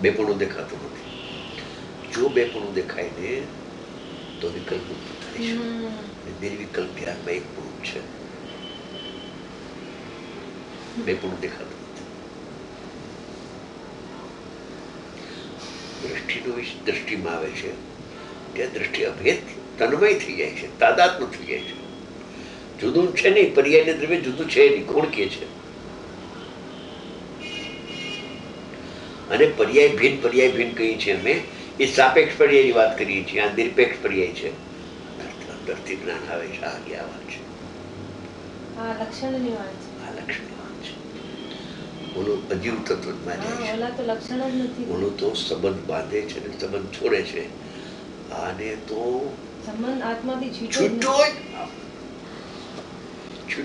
બેપણું દેખાતું નથી. જો બેપણું દેખાય ને તો વિકલ્પ ઉત્પન્ન થાય છે. નિર્વિકલ્પ ધ્યાનમાં એકપણું છે. બેપણું દેખાતું નથી. દ્રષ્ટિમાં આવે છે ત્યાં દ્રષ્ટિ અભેદ તન્મય થઈ જાય છે, તાદાત્મ્ય થઈ જાય છે. જુદું છે નહીં, પર્યાય દ્રવ્ય જુદું છે નહીં. કોણ કે છે? અને પર્યાય ભિન્ન કહીએ છીએ અમે, એ સાપેક્ષ પર્યાયની વાત કરીએ છીએ. આ નિરપેક્ષ પર્યાય છે. અંદરથી જ્ઞાન આવે છે. આ વાત છે, આ લક્ષણની વાત છે. ઓલું અજીવ તત્વમાં જાય છે. ઓલું તો સંબંધ બાંધે છે ને સંબંધ છોડે છે. આને તો સંબંધ આત્માથી છૂટો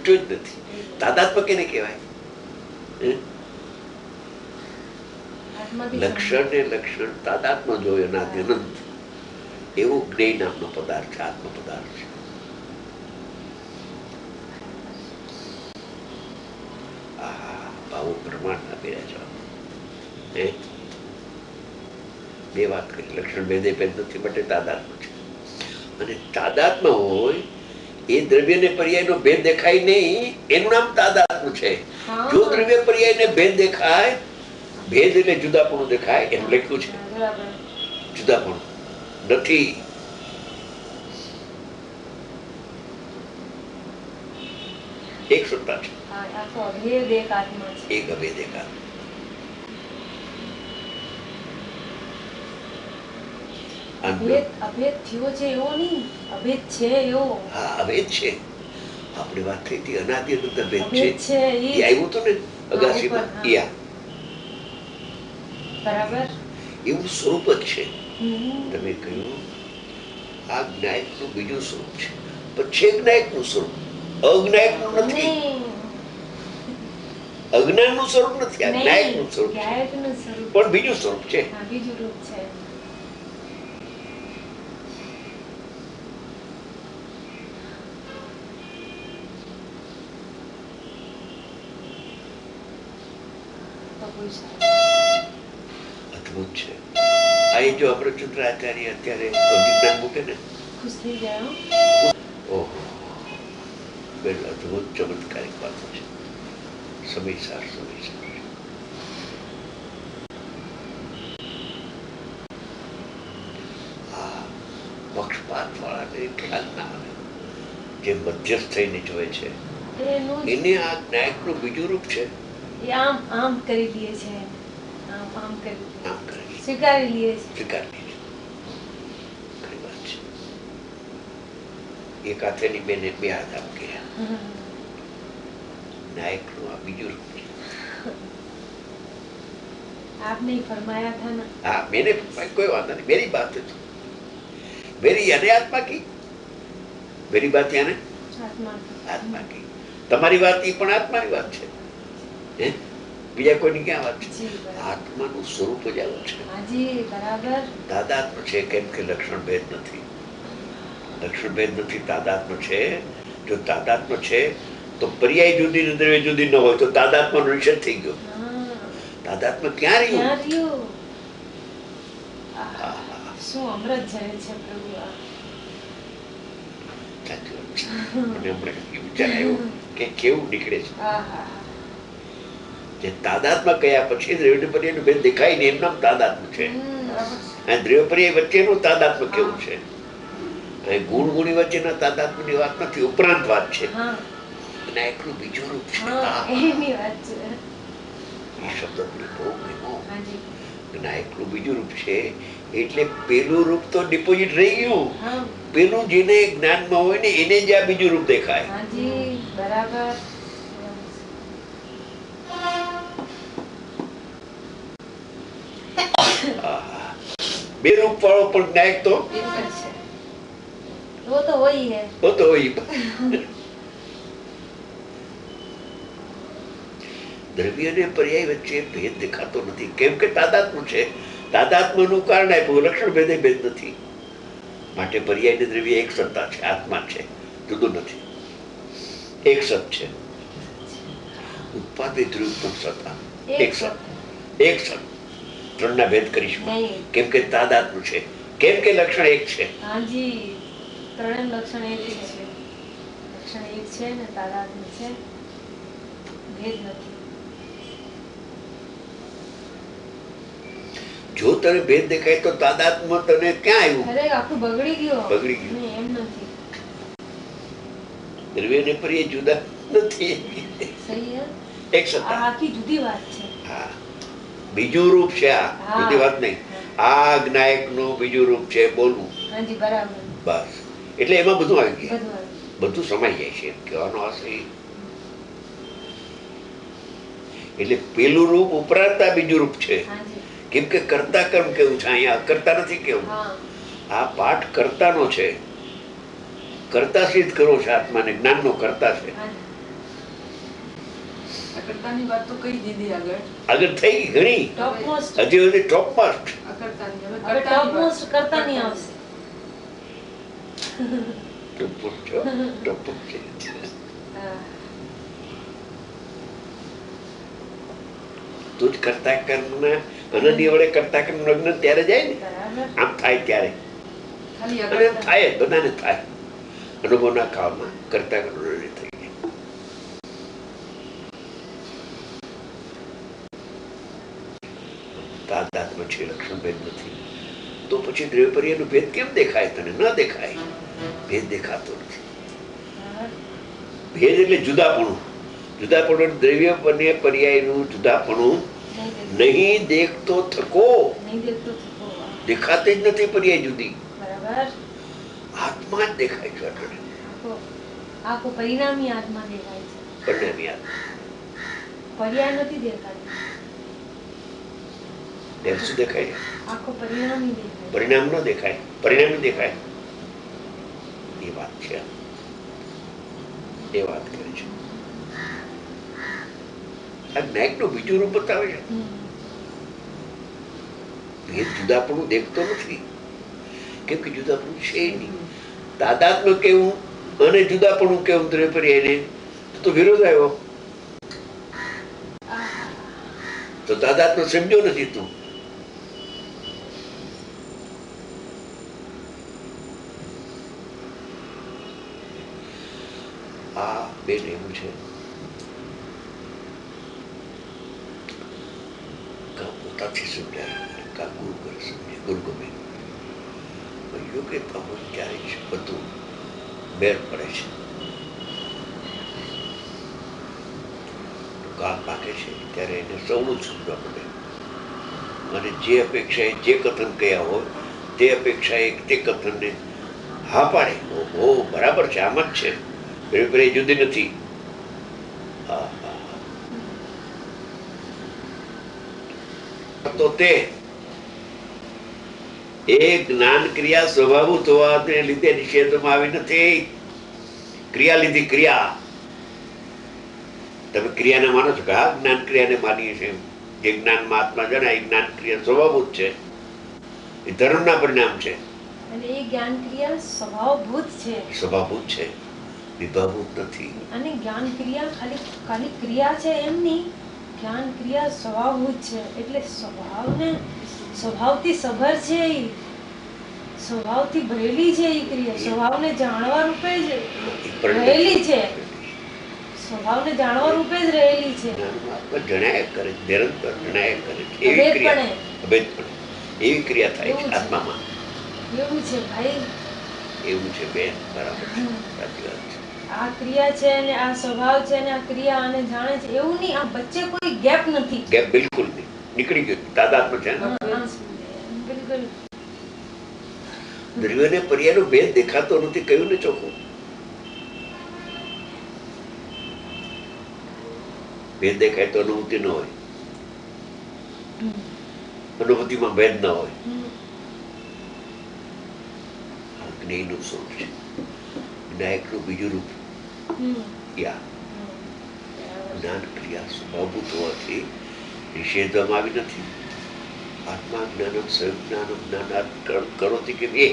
જ નથી. તાદાત્મ્ય કેને કહેવાય? લક્ષણ ને લક્ષણ તાદાત્મ્ય જોયો ના અનંત એવું જ્ઞેય નામનો પદાર્થ છે, આત્મ પદાર્થ છે. ભાવો પ્રમાણના બિરાજવા. બે વાત કરી. લક્ષણ ભેદે ભેદ નથી માટે તાદાત્મ્ય છે. અને તાદાત્મ્ય હોય એ દ્રવ્ય ને પર્યાય નો ભેદ દેખાય નહીં, એનું નામ તાદાત્મ્ય છે. જો દ્રવ્ય પર્યાય ને ભેદ દેખાય, ભેદ એટલે જુદાપણું દેખાય, એનું લખ્યું છે. જુદાપણું નથી. એક સત્તા છે, એક અભેદ એક આત્મા. અભેદ થયો છે એવો નહીં, અભેદ છે એવો. હા, અભેદ છે. આપણે વાત થઈ હતી અનાદિ અનંત અભેદ છે. એ આવ્યું હતું ને અગાસીમાં. બરાબર, એવું સ્વરૂપ જ છે. તમે કહ્યું આ જ્ઞાયક નું બીજું સ્વરૂપ છે, પછી જ્ઞાયક નું સ્વરૂપ. અજ્ઞાયક નું નથી, અજ્ઞાન નું સ્વરૂપ નથી. આ જ્ઞાયક નું સ્વરૂપ છે, પણ બીજું સ્વરૂપ છે. બીજું રૂપ છે. અદભુત છે. આ જો અમૃતચંદ્રાચાર્ય અત્યારે વિજ્ઞાન મૂકે ને, ખુશ થઈ જાય. ઓહો, બેન અદભુત ચમત્કારિક વાતો છે. સમયસાર પક્ષપાત વાળાને ખ્યાલ ના આવે. જે મધ્યસ્થ થઈને જોવે છે એને આ જ્ઞાયક નું બીજું રૂપ છે. આમ આમ કરી લે છે, આમ કરી સ્વીકારી લે છે. ખરી વાત છે. એક હાથેની બેને બે હાથ આમ કર્યા. નાયક નું આ બીજું રૂપ છે. આપને ફરમાયા था ना. हाँ, मैंने कोई बात नहीं, मेरी बात है तो मेरी यानी आत्मा की, मेरी बात यानी आत्मा की. તમારી વાત ઈ પણ આત્માની વાત છે. બીજા કોઈની ક્યાં વાત છે? આત્માનું સ્વરૂપ જ આવું છે. તાદાત્મ્ય છે. કેમ કે લક્ષણ ભેદ નથી. લક્ષણ ભેદ નથી, તાદાત્મ્ય છે. જો તાદાત્મ્ય છે તો પર્યાય જુદી ને દ્રવ્ય જુદી ન હોય તો તાદાત્મ્ય નો નિષેધ થઈ ગયો. તાદાત્મ્ય ક્યાં રહ્યું? શું અમૃત જાય છે પ્રભુ. સાચું છે. મને હમણાં વિચાર આવ્યો કે કેવું નીકળે છે. જે તાદાત્મ્ય કયા પછી દ્રવ્ય પર્યાય નો ભેદ દેખાય ને એમ નામ તાદાત્મ્ય છે. અને દ્રવ્ય પર્યાય વચ્ચેનું તાદાત્મ્ય કેવું છે? ગુણ ગુણી વચ્ચેના તાદાત્મ્યની વાત નથી, ઉપરાંત વાત છે. નાયકનું બીજું રૂપ છે. એ શબ્દ બહુ નાયકનું બીજું રૂપ છે. એટલે પેલું રૂપ તો ડિપોઝિટ રહી ગયું. પેલું જેને જ્ઞાનમાં હોય ને એને જ આ બીજું રૂપ દેખાય. બરાબર. બે રૂપ વાળો પણ જ્ઞાયક તો वो तो वही है. દ્રવ્ય અને પર્યાય વચ્ચે ભેદ દેખાતો નથી. કેમ કે તાદાત્મ્ય છે. તાદાત્મ્યનું કારણ આપ્યું, લક્ષણ ભેદે ભેદ નથી. માટે પર્યાય ને દ્રવ્ય એક સત્તા છે, આત્મા છે, જુદું નથી. એક સત છે. ઉત્પાદિત દ્રવ્ય પણ સત્તા એક સત. ત્રણના ભેદ કરીશું કેમ કે તાદાત્મ્ય છે, કેમ કે લક્ષણ એક છે. હાજી, ત્રણેય લક્ષણ એક છે. લક્ષણ એક છે ને તાદાત્મ્ય છે, ભેદ નથી. જો તને ભેદ દેખાય તો તાદાત્મ્ય તને ક્યાં આવ્યું? અરે આખું બગડી ગયું. બગડી ગયું. એમ નથી. દ્રવ્ય ને પર્યાય જુદા નથી. સહી હે. એક સત્તા. આખી જુદી વાત છે. હા, બીજું રૂપ છે આ, જુદી વાત નહીં. આ જ્ઞાયક નું બીજું રૂપ છે બોલવું. હાજી, બરાબર. બસ, એટલે એમાં બધું આવી ગયું, બધું સમાઈ જાય છે. કહેવાનો હશે એટલે પેલું રૂપ ઉપરાંત આ બીજું રૂપ છે. કેમ કે કર્તા કર્મ કેવું છે, અહીંયા અકર્તા નથી કેવું. આ પાઠ કર્તાનો છે, કર્તા સિદ્ધ કરો છે, આત્માને જ્ઞાનનો કર્તા છે. અકર્તાની વાત તો કઈ દીધી આગળ થઈ ગઈ ઘણી, હજી સુધી ટોપ મોસ્ટ કર્તાની આવશે. તું જ કરતા કર્મ ના અનન્ય વડે કરતા કર્મ લગ્ન ત્યારે જાય ને, આમ થાય ત્યારે થાય, બધાને થાય. અનુભવના કાળમાં કરતા કર્મ થઈ જાય. તાદાત્મ્ય છે, લક્ષણ ભેદ નથી. તો પછી દ્રવ્યપર્યાયનો ભેદ કેમ દેખાય તને? ન દેખાય, ભેદ દેખાતો નથી. ભેદ એટલે જુદાપણું. જુદાપણું દ્રવ્ય અને પર્યાયનું જુદાપણું નહીં દેખતો થકો. દેખાતી જ નથી પર્યાય જુદી, આત્મા જ દેખાય છે. આખો પરિણામી આત્મા દેખાય છે. પરિણામી આત્મા, પર્યાય નથી દેખાતી. શું દેખાય? આખો પરિણામી દેખાય. પરિણામ ન દેખાય, પરિણામી દેખાય. એ વાત છે, એ વાત કરે છે. આ જ્ઞાયક નું બીજું રૂપ બતાવે છે. ભેદ જુદાપણું દેખતો નથી, કેમ કે જુદાપણું છે નહીં. તાદાત્મ્ય કેવું અને જુદાપણું કેવું દ્રવ્યપર્યાય તો વિરોધ આવ્યો. તો તાદાત્મ્ય સમજો નથી તું. આ બેન એવું છે, પોતાથી સમજાય, કા ગુરુ કરે સમજે, ગુરુ ગમે યોગ્યતા હોય ત્યારે જ બધું બેર પડે છે. કામ પાકે છે ત્યારે એને સૌનું જ સમજવા પડે. અને જે અપેક્ષાએ જે કથન કયા હોય તે અપેક્ષાએ તે કથનને હા પાડે. ઓહો, બરાબર છે, આમ જ છે, એ જુદી નથી. તો તે એ જ્ઞાન ક્રિયા સ્વભાવભૂત હોવાને લીધે નિષેધમાં આવી નથી. ક્રિયા લીધી, ક્રિયા. તમે ક્રિયાને માનો છો કે હા જ્ઞાન ક્રિયાને માનીએ છીએ. જે જ્ઞાનમાં આત્મા જણાય એ જ્ઞાન ક્રિયા સ્વભાવભૂત છે, એ ધર્મના પરિણામ છે. અને એ જ્ઞાન ક્રિયા સ્વભાવભૂત છે, સ્વભાવભૂત છે, વિભાવભૂત નથી. અને જ્ઞાન ક્રિયા ખાલી ક્રિયા છે એમ નહીં, જ્ઞાન ક્રિયા સ્વભાવભૂત છે. એટલે સ્વભાવથી સભર છે, સ્વભાવથી ભરેલી છે. એ ક્રિયા સ્વભાવને જાણવા રૂપે જ રહેલી છે, સ્વભાવને જાણવા રૂપે જ રહેલી છે. જણાયા કરે, નિરંતર જણાયા કરે. એવી ક્રિયા, અભેદપણે એવી ક્રિયા થાય છે આત્મામાં. એવું છે ભાઈ, એવું છે બેન, બરાબર છે, સાચી વાત છે. આ ક્રિયા છે અને આ સ્વભાવ છે અને આ ક્રિયા આને જાણે છે, એવું નહીં. આ વચ્ચે કોઈ ગેપ નથી. ગેપ બિલકુલ નહીં, નીકળી ગયું. તાદાત્મ્ય છે. બિલકુલ. દ્રવ્ય ને પર્યાયનો ભેદ દેખાતો નથી, કયું ને ચોખ્ખું. ભેદ દેખાય તો અનુભૂતિ ન હોય, અનુભૂતિમાં ભેદ ન હોય. જ્ઞેયનું સ્વરૂપ છે, વિનાયકનું બીજું રૂપ. જ્ઞાન ક્રિયા સ્વભાવભૂત હોવાથી નિષેધવામાં આવી નથી. આત્મા જ્ઞાનમ સ્વયં જ્ઞાનમ જ્ઞાનાત કરોતિ કે એ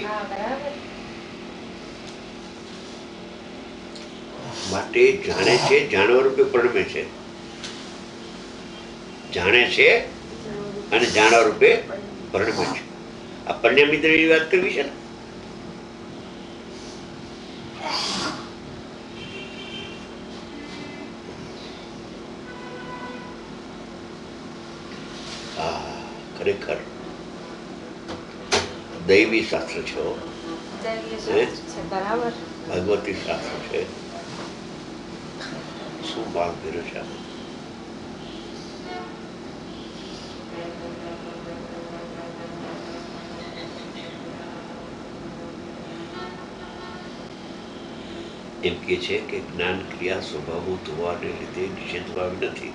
માટે જાણે છે, જાણવા રૂપે પરણમે છે. જાણે છે, અને જાણવા રૂપે પરિણમે છે. આ પરિણામ ઇન્દ્રિયની વાત કરવી છે ને. ખરેખર દૈવી શાસ્ત્ર છે, ભગવતી શાસ્ત્ર છે. શું ભાગ કર્યો છે આમાં? એમ કે છે કે જ્ઞાન ક્રિયા સ્વભાવભૂત હોવાને લીધે નિષેધ ભાવ નથી.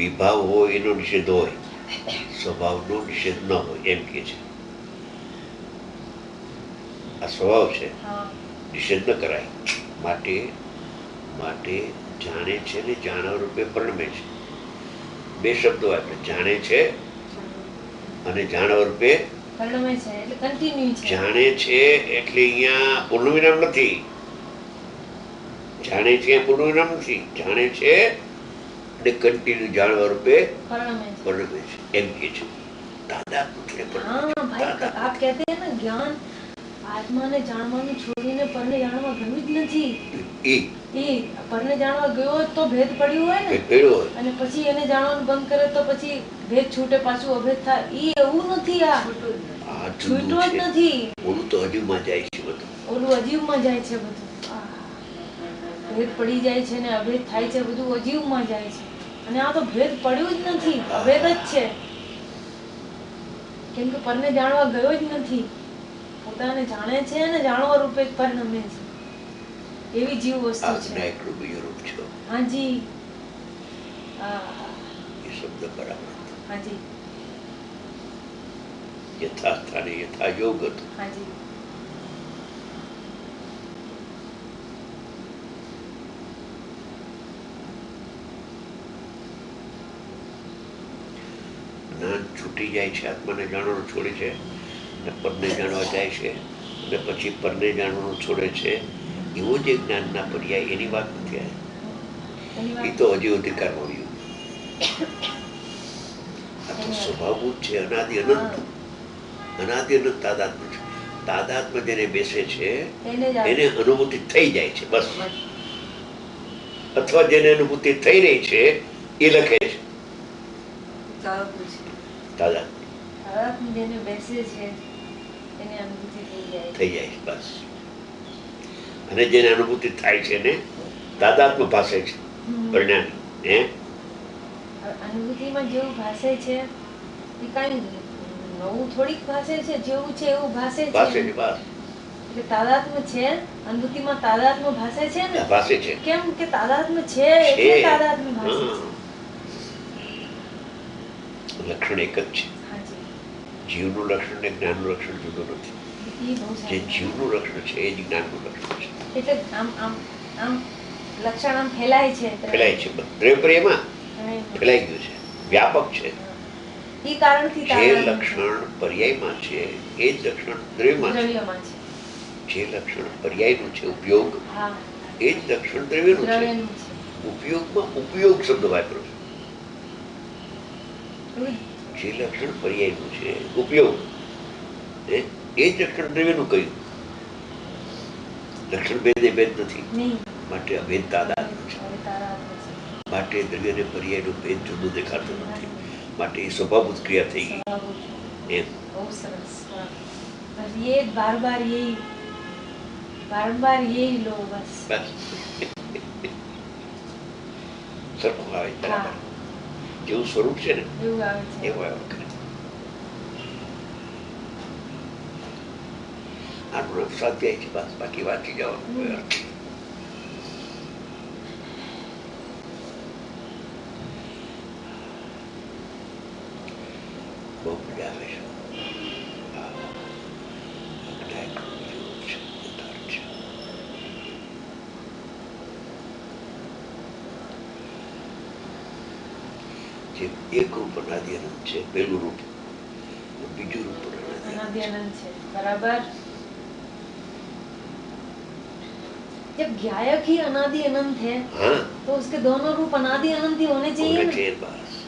વિભાવ હોય એનો નિષેધ હોય, સ્વભાવનો નિષેધ ન હોય, એમ કે છે. આ સ્વભાવ છે, નિષેધ ન કરાય. માટે માટે જાણે છે ને જાણવા રૂપે પરિણમે છે. બે શબ્દો આપણે જાણે છે અને જાણવા રૂપે પરિણમે છે. એટલે કન્ટિન્યુ છે. જાણે છે એટલે અહીંયા પૂર્ણ વિરામ નથી. જાણે છે પૂર્ણ વિરામ નથી. જાણે છે અને કન્ટિન્યુ જાણવા રૂપે પરિણમે છે, એમ કે છે. आप कहते हैं ना ज्ञान आत्मा ने જાણવાનું છોડીને પરને જાણવા ગયું જ નથી. એ પરને જાણવા ગયો તો ભેદ પડ્યો હોય ને, અને પછી એને જાણવાનું બંધ કરે તો પછી ભેદ છૂટે, પાછું અભેદ થાય. એ એવું નથી. આ છૂટો જ નથી. ઓલું તો અજીવમાં જાય છે બધું. ઓલું અજીવમાં જાય છે બધું. ભેદ પડી જાય છે ને અભેદ થાય છે, બધું અજીવમાં જાય છે. અને આ તો ભેદ પડ્યું જ નથી, અભેદ જ છે. કેમ કે પરને જાણવા ગયો જ નથી. પોતાને જાણે છે અને જાણવા રૂપે જ પરિણમે છે. એવી જીવ વસ્તુ છે. હાજી, એ શબ્દ બરાબર. હાજી, યથાસ્થાને યથા યોગ હતું. હાજી. જ્ઞાન છૂટી જાય છે, આત્માને જાણવાનું છોડે છે, અને પરને જાણવા જાય છે, અને પછી પરને જાણવાનું છોડે છે. એવો જે જ્ઞાનના પર્યાય એની વાત નથી આવી. એ તો હજી અધિકારમાં આવ્યું. આ તો સ્વભાવભૂત છે, અનાદિ અનંત. અનાદિ અનંત તાદાત્મ છે. તાદાત્મ જેને બેસે છે એને અનુભૂતિ થઈ જાય છે, બસ. અથવા જેને અનુભૂતિ થઈ રહી છે એ લખે છે તાદાત્મ જેને બેસે છે એને અનુભૂતિ થઈ જાય છે, બસ. અને જેને અનુભૂતિ થાય છે ને તાદાત્મ ભાષે છે પરિણામ. અનુભૂતિમાં જેવું ભાષે છે એ કઈ નવું થોડીક ભાષે છે. જેવું છે એવું ભાષે છે, બસ. એટલે તાદાત્મ છે. અનુભૂતિમાં તાદાત્મ ભાષે છે ને, ભાષે છે. કેમ કે તાદાત્મ છે એટલે તાદાત્મ ભાષે છે. લક્ષણ એક જ છે. જીવનું લક્ષણ ને જ્ઞાનનું લક્ષણ જુદું નથી. જે જીવનું લક્ષણ છે એ જ જ્ઞાનનું લક્ષણ છે. એટલે આમ આમ આમ લક્ષણ આમ ફેલાય છે. ફેલાય છે, દ્રવ્યમાં ફેલાઈ ગયું છે, વ્યાપક છે. એ કારણથી જે લક્ષણ પર્યાયમાં છે એ જ લક્ષણ દ્રવ્યમાં છે. જે લક્ષણ પર્યાયનું છે ઉપયોગ, એ જ લક્ષણ દ્રવ્યનું છે. ઉપયોગમાં ઉપયોગ શબ્દ વાપરો છે. જે લક્ષણ પર્યાયનું છે ઉપયોગ, એ જ લક્ષણ દ્રવ્યનું કહ્યું. લક્ષણ ભેદે ભેદ નથી, માટે અભેદ તાદાત્મ છે. માટે દ્રવ્ય અને પર્યાયનો ભેદ જુદો દેખાતો નથી. માટે એ સ્વભાવભૂત ક્રિયા થઈ ગઈ. એમ બહુ સરસ. ये बार बार यही लो बस. સરખું આવે બરાબર. જેવું સ્વરૂપ છે ને એવું આવે છે. એવું આવે કરે. આનું સ્વાધ્યાય છે, બસ. બાકી વાંચી જવાનું. બહુ મજા આવે છે. જે એક રૂપ અનાદિ અનંત છે, પહેલું રૂપ. બીજું રૂપ अनादि अनंत है, बराबर. जब ज्ञायक ही अनादि अनंत है, हाँ, तो उसके दोनों रूप अनादि अनंत ही होने चाहिए ना? बस.